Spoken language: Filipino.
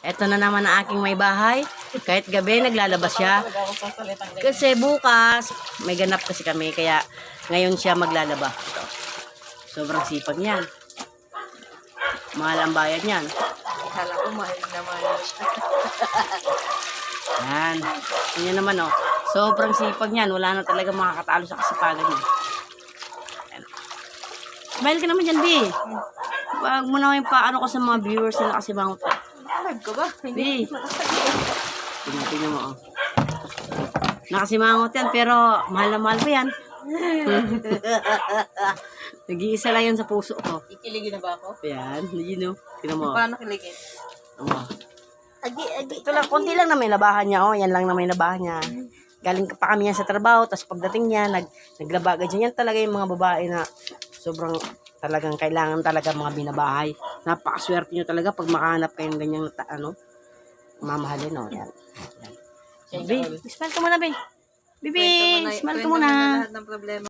Eto na naman ang aking may bahay. Kahit gabi, naglalabas siya. Kasi bukas, may ganap kasi kami. Kaya ngayon siya maglalaba. Ito. Sobrang sipag niyan. Mahal ang bayad niyan. Kala ko mahal naman siya. Yan. Yan naman oh. Sobrang sipag niyan. Wala na talaga makakatalo sa kasipagan niya. Yan. Smile ka naman dyan, B. Wag mo na yung paano ko sa mga viewers nila kasi bangot ka. Live ka ba? B. Tingnan mo oh. Nakasimangot yan pero mahal na mahal pa yan. Nag-iisa lang yan sa puso ko. Ikiligin na ba ako? Yan. Yun oh. Tingnan mo. Paano kiligin? Oh. Ito lang, konti lang na may labahan niya, oh. Yan lang na may labahan niya. Galing pa kami yan sa trabaho, tapos pagdating niya, naglaba agad yan. Yan talaga yung mga babae na sobrang talagang kailangan talaga mga binabahay. Napakaswerte nyo talaga pag makahanap kayong ganyang, mamahalin, oh. Yan. Yan. Babe, smile ka muna, babe. Baby, smile ka muna. Lahat ng problema.